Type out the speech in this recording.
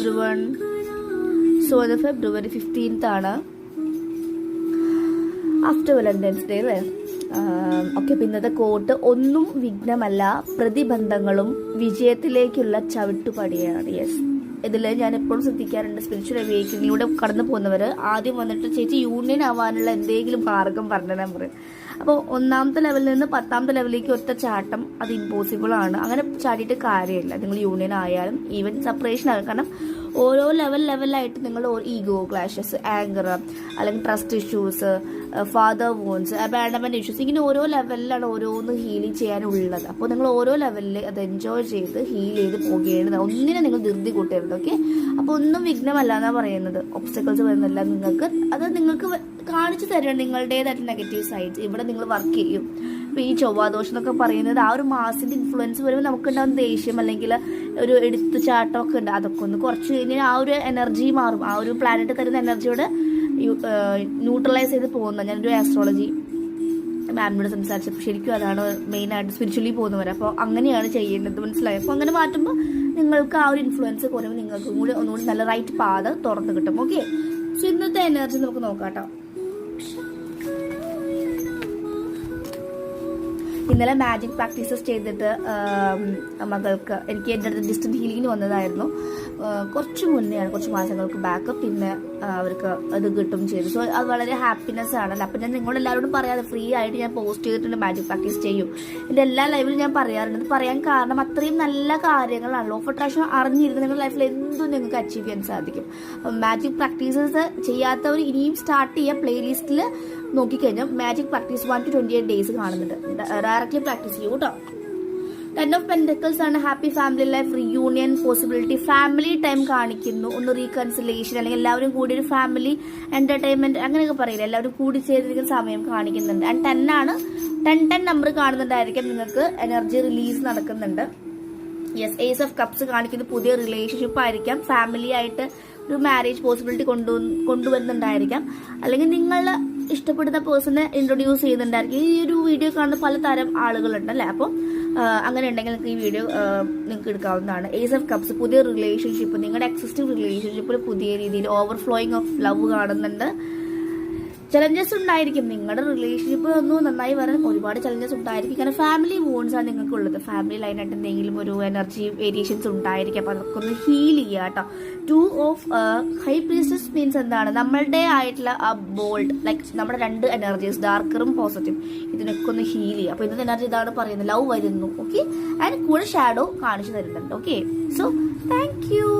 everyone. So the February 15th ആണ് after Valentine's day അല്ലേ. Okay, ഇന്നത്തെ കോട്ട് ഒന്നും വിഘ്നമല്ല, പ്രതിബന്ധങ്ങളും വിജയത്തിലേക്കുള്ള ചവിട്ടുപടിയാണ്. യെസ്, ഇതിൽ ഞാൻ എപ്പോഴും ശ്രദ്ധിക്കാറുണ്ട്, സ്പിരിച്വൽ അവേക്കനിലൂടെ കടന്നു പോകുന്നവർ ആദ്യം വന്നിട്ട് ചേച്ചി യൂണിയൻ ആവാനുള്ള എന്തെങ്കിലും മാർഗം പറഞ്ഞാൽ പറയും. അപ്പോൾ 1ാമത്തെ ലെവലിൽ നിന്ന് 10ാമത്തെ ലെവലിലേക്ക് ഒറ്റ ചാട്ടം അത് ഇമ്പോസിബിൾ ആണ്. അങ്ങനെ ചാടിയിട്ട് കാര്യമില്ല. നിങ്ങൾ യൂണിയൻ ആയാലും ഈവൻ സെപ്പറേഷൻ ആകും. കാരണം ഓരോ ലെവലായിട്ട് നിങ്ങൾ ഈഗോ ക്ലാഷസ്, ആങ്കർ, അല്ലെങ്കിൽ ട്രസ്റ്റ് ഇഷ്യൂസ്, ഫാദർ വോൺസ്, അബാൻഡൻമെന്റ് ഇഷ്യൂസ്, ഇങ്ങനെ ഓരോ ലെവലിലാണ് ഓരോന്ന് ഹീൽ ചെയ്യാനുള്ളത്. അപ്പോൾ നിങ്ങൾ ഓരോ ലെവലിൽ അത് എൻജോയ് ചെയ്ത് ഹീൽ ചെയ്ത് പോകേണ്ടത്. ഒന്നിനെ നിങ്ങൾ ധൃതി കൂട്ടരുത്. ഓക്കെ, അപ്പോൾ ഒന്നും വിഘ്നമല്ല എന്നാണ് പറയുന്നത്. ഒബ്സ്റ്റക്കിൾസ് വരുന്നില്ല, നിങ്ങൾക്ക് അത് നിങ്ങൾക്ക് കാണിച്ചു തരണം നിങ്ങളുടേതായിട്ട് നെഗറ്റീവ് സൈഡ്സ്. ഇവിടെ നിങ്ങൾ വർക്ക് ചെയ്യും. ഇപ്പോൾ ഈ ചൊവ്വാദോഷം എന്നൊക്കെ പറയുന്നത് ആ ഒരു മാസത്തിന്റെ ഇൻഫ്ലുവൻസ് വരുമ്പോൾ നമുക്കുണ്ടാകുന്ന ദേഷ്യം അല്ലെങ്കിൽ ഒരു എടുത്തുചാട്ടമൊക്കെ ഉണ്ട്. അതൊക്കെ ഒന്ന് കുറച്ച് കഴിഞ്ഞാൽ ആ ഒരു എനർജി മാറും. ആ ഒരു പ്ലാനറ്റ് തരുന്ന എനർജിയോട് ന്യൂട്രലൈസ് ചെയ്ത് പോകുന്നത്. ഞാനൊരു ആസ്ട്രോളജി മാമിനോട് സംസാരിച്ചപ്പോൾ ശരിക്കും അതാണ് മെയിനായിട്ട് സ്പിരിച്വലി പോകുന്നവർ. അപ്പോൾ അങ്ങനെയാണ് ചെയ്യേണ്ടത്, മനസ്സിലായി. അപ്പോൾ അങ്ങനെ മാറ്റുമ്പോൾ നിങ്ങൾക്ക് ആ ഒരു ഇൻഫ്ലുവൻസ് കുറയുമ്പോൾ നിങ്ങൾക്കും കൂടി ഒന്നുകൂടി നല്ല റൈറ്റ് പാത തുറന്നു കിട്ടും. ഓക്കെ, സോ ഇന്നത്തെ എനർജി നമുക്ക് നോക്കാം കേട്ടോ. ഇന്നലെ മാജിക് പ്രാക്ടീസസ് ചെയ്തിട്ട് മകൾക്ക് എനിക്ക് എൻ്റെ അടുത്ത് ഡിസ്റ്റൻറ്റ് ഹീലിങ്ങിന് വന്നതായിരുന്നു. കുറച്ച് മുന്നെയാണ്, കുറച്ച് മാസങ്ങൾക്ക് ബാക്ക്. പിന്നെ അവർക്ക് അത് കിട്ടും ചെയ്തു. സോ അത് വളരെ ഹാപ്പിനെസ് ആണല്ലോ. അപ്പം ഞാൻ നിങ്ങളെല്ലാവരോടും പറയാതെ ഫ്രീ ആയിട്ട് ഞാൻ പോസ്റ്റ് ചെയ്തിട്ടുണ്ട്. മാജിക് പ്രാക്ടീസ് ചെയ്യും. എൻ്റെ എല്ലാ ലൈവിലും ഞാൻ പറയാറുണ്ട്. അത് പറയാൻ കാരണം അത്രയും നല്ല കാര്യങ്ങളാണ്. ലോ ഓഫ് അട്രാക്ഷൻ അറിഞ്ഞിരുന്ന് നിങ്ങളുടെ ലൈഫിൽ എന്തും നിങ്ങൾക്ക് അച്ചീവ് ചെയ്യാൻ സാധിക്കും. മാജിക് പ്രാക്ടീസസ് ചെയ്യാത്തവർ ഇനിയും സ്റ്റാർട്ട് ചെയ്യുക. പ്ലേലിസ്റ്റിൽ നോക്കിക്കഴിഞ്ഞാൽ മാജിക് പ്രാക്ടീസ് 1 to 28 days കാണുന്നുണ്ട്. ഡയറക്റ്റ്ലി പ്രാക്ടീസ് ചെയ്യൂ കേട്ടോ. 10 of Pentacles ആണ് happy family life, reunion possibility, family time കാണിക്കുന്നു. ഒന്ന് റീകൺസിലേഷൻ, അല്ലെങ്കിൽ എല്ലാവരും കൂടി ഒരു ഫാമിലി എന്റർടൈൻമെന്റ് അങ്ങനെയൊക്കെ പറയില്ല, എല്ലാവരും കൂടി ചേർന്നിരിക്കുന്ന സമയം കാണിക്കുന്നുണ്ട്. ആൻഡ് 10 ആണ്. 10 നമ്പർ കാണുന്നുണ്ടായിരിക്കും. നിങ്ങൾക്ക് എനർജി റിലീസ് നടക്കുന്നുണ്ട്. യെസ്, ഏസ് ഓഫ് കപ്സ് കാണിക്കുന്നത് പുതിയ റിലേഷൻഷിപ്പ് ആയിരിക്കാം. ഫാമിലി ആയിട്ട് ഒരു മാരേജ് പോസിബിലിറ്റി കൊണ്ടുവരുന്നുണ്ടായിരിക്കാം. അല്ലെങ്കിൽ നിങ്ങൾ ഇഷ്ടപ്പെടുന്ന പേഴ്സണെ ഇൻട്രൊഡ്യൂസ് ചെയ്യുന്നുണ്ടായിരിക്കും. ഈ ഒരു വീഡിയോ കാണുന്ന പലതരം ആളുകളുണ്ട് അല്ലേ. അപ്പോൾ അങ്ങനെ ഉണ്ടെങ്കിൽ നിങ്ങൾക്ക് ഈ വീഡിയോ നിങ്ങൾക്ക് എടുക്കാവുന്നതാണ്. ഏസ് ഓഫ് കപ്സ് പുതിയ റിലേഷൻഷിപ്പ്, നിങ്ങളുടെ എക്സിസ്റ്റിംഗ് റിലേഷൻഷിപ്പിൽ പുതിയ രീതിയിൽ ഓവർഫ്ലോയിങ് ഓഫ് ലവ് കാണുന്നുണ്ട്. ചലഞ്ചസ് ഉണ്ടായിരിക്കും. നിങ്ങളുടെ റിലേഷൻഷിപ്പ് ഒന്ന് നന്നായി വരാൻ ഒരുപാട് ചലഞ്ചസ് ഉണ്ടായിരിക്കും. കാരണം ഫാമിലി വോൺസ് ആണ് നിങ്ങൾക്കുള്ളത്. ഫാമിലി ലൈനായിട്ട് എന്തെങ്കിലും ഒരു എനർജി വേരിയേഷൻസ് ഉണ്ടായിരിക്കും. അപ്പോൾ അതൊക്കെ ഒന്ന് ഹീൽ ചെയ്യുക കേട്ടോ. 2 of ഹൈ പ്രീസ്റ്റസ് മീൻസ് എന്താണ്? നമ്മളുടെ ആയിട്ടുള്ള ആ ബോൾഡ്, ലൈക്ക് നമ്മുടെ 2 എനർജീസ്, ഡാർക്കറും പോസിറ്റീവ്, ഇതിനൊക്കെ ഒന്ന് ഹീൽ ചെയ്യുക. അപ്പോൾ ഇന്നത്തെ എനർജി ഇതാണ് പറയുന്നത്. ലവ് വരുന്നു. ഓക്കെ, ആൻഡ് കൂടെ ഷാഡോ കാണിച്ചു തരുന്നുണ്ട്. Okay, so thank you.